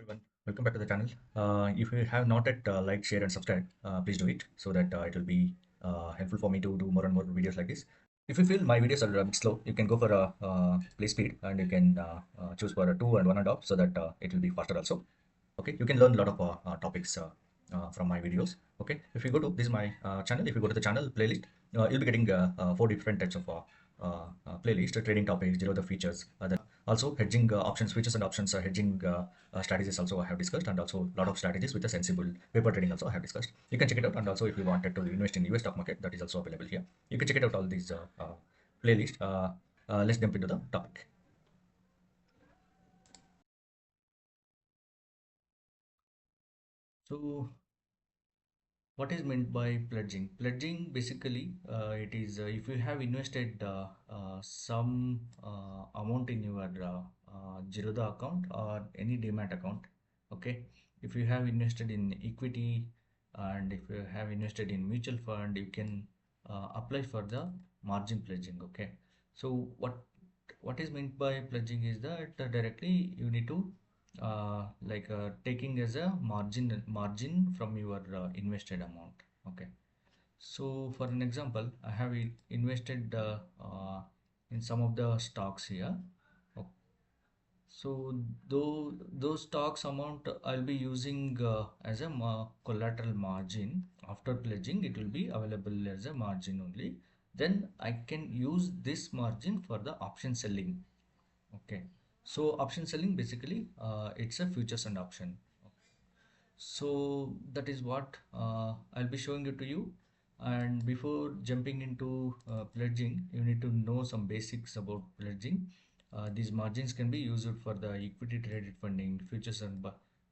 Everyone, welcome back to the channel. If you have not yet liked, share, and subscribe, please do it so that it will be helpful for me to do more and more videos like this. If you feel my videos are a bit slow, you can go for a play speed and you can choose for a 2 and 1.5 so that it will be faster also. Okay, you can learn a lot of topics from my videos. Okay, if you go to this is my channel, if you go to the channel playlist, you'll be getting four different types of playlist: trading topics, the features, also hedging options, features and options, hedging strategies also I have discussed, and also a lot of strategies with a sensible paper trading also I have discussed. You can check it out, and also if you wanted to invest in US stock market, that is also available here. You can check it out all these playlist. Let's jump into the topic. So what is meant by pledging? Pledging basically it is if you have invested some amount in your Zerodha account or any demat account. Okay, if you have invested in equity and if you have invested in mutual fund, you can apply for the margin pledging. Okay, so what is meant by pledging is that directly you need to taking as a margin from your invested amount. Okay, so for an example, I have invested in some of the stocks here. O- so those stocks amount I'll be using as a collateral margin. After pledging, it will be available as a margin only. Then I can use this margin for the option selling. Okay, so option selling basically it's a futures and option. So that is what I'll be showing it to you. And before jumping into pledging, you need to know some basics about pledging. These margins can be used for the equity traded funding, futures and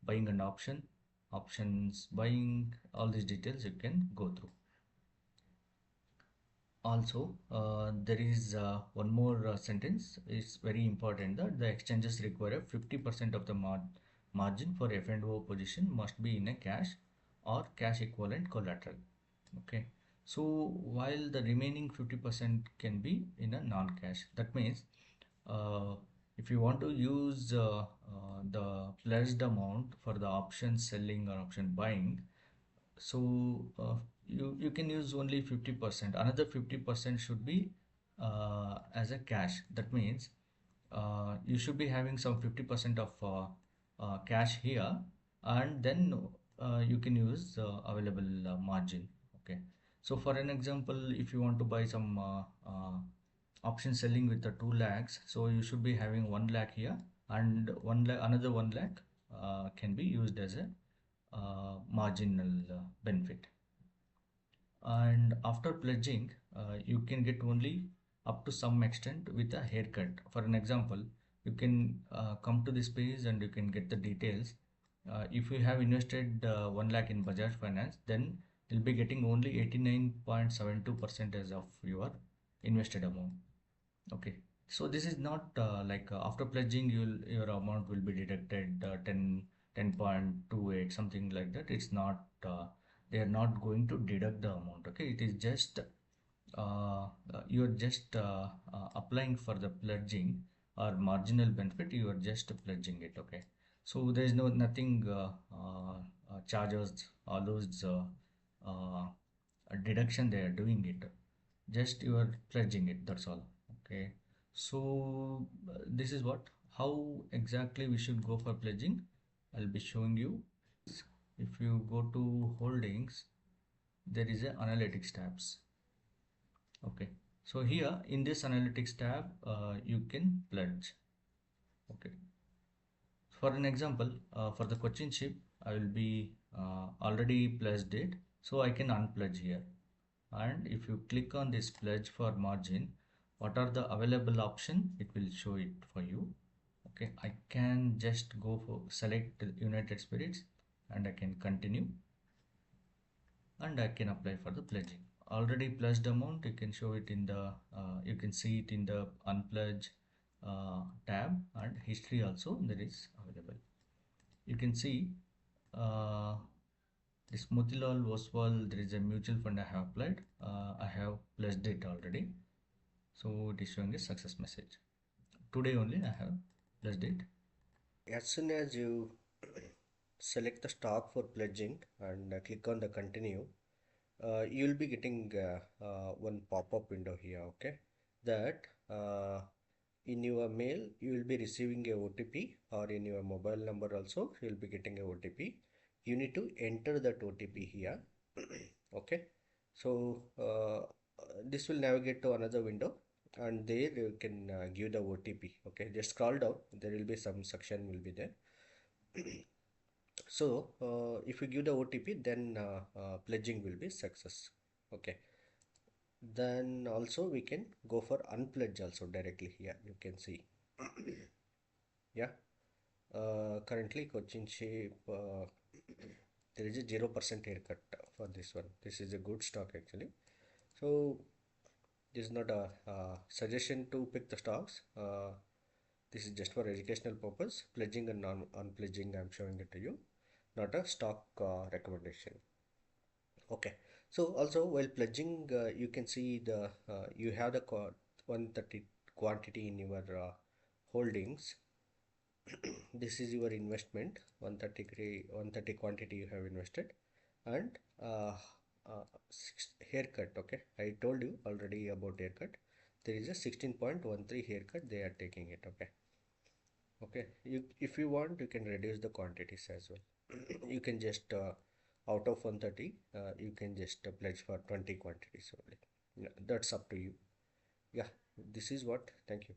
buying and options buying. All these details you can go through. Also, there is one more sentence. It's very important that the exchanges require 50% of the margin for F&O position must be in a cash or cash equivalent collateral. Okay. So while the remaining 50% can be in a non-cash, that means uh, if you want to use the pledged amount for the option selling or option buying, so you can use only 50%. Another 50% should be as a cash. That means you should be having some 50% of cash here, and then you can use available margin. Okay, so for an example, if you want to buy some option selling with the 2 lakhs, so you should be having 1 lakh here, and 1 lakh, another 1 lakh can be used as a marginal benefit. And after pledging, you can get only up to some extent with a haircut. For an example, you can come to this page and you can get the details. If you have invested 1 lakh in Bajaj Finance, then you'll be getting only 89.72% of your invested amount. Okay, so this is not after pledging, your amount will be deducted 10.28 something like that. It's not they are not going to deduct the amount. Okay, it is just you're just applying for the pledging or marginal benefit. You are just pledging it. Okay, so there is nothing charges all those deduction they are doing it, just you are pledging it, that's all. Okay, so this is what how exactly we should go for pledging. I'll be showing you. If you go to holdings, there is a analytics tabs. Okay, so here in this analytics tab you can pledge. Okay, for an example, for the coaching ship, I will be already pledged it, so I can unpledge here. And if you click on this pledge for margin, what are the available option, it will show it for you. Okay, I can just go for select United Spirits and I can continue, and I can apply for the pledging. Already pledged amount, you can show it in the you can see it in the unpledged tab, and history also there is available. You can see uh, this Motilal Oswal, there is a mutual fund I have applied. I have pledged it already, so it is showing a success message. Today only I have pledged it. As soon as you select the stock for pledging and click on the continue, you will be getting one pop-up window here. Okay, that in your mail you will be receiving a OTP, or in your mobile number also you will be getting a OTP. You need to enter that OTP here. Okay, so this will navigate to another window, and there you can give the OTP. Okay, just scroll down, there will be some section will be there. So if you give the OTP, then pledging will be success. Okay, then also we can go for unpledge also directly here. You can see, yeah. Currently, Cochin shape there is a 0% haircut for this one. This is a good stock actually. So this is not a suggestion to pick the stocks. This is just for educational purpose. Pledging and unpledging, I'm showing it to you, not a stock recommendation. Okay. So also while pledging, you can see the you have the 130 quantity in your holdings. This is your investment, 130 quantity you have invested, and haircut. Okay, I told you already about haircut. There is a 16.13 haircut they are taking it. Okay, okay, you, if you want, you can reduce the quantities as well. You can just out of 130 you can just pledge for 20 quantities only. Yeah, that's up to you. Yeah, this is what. Thank you.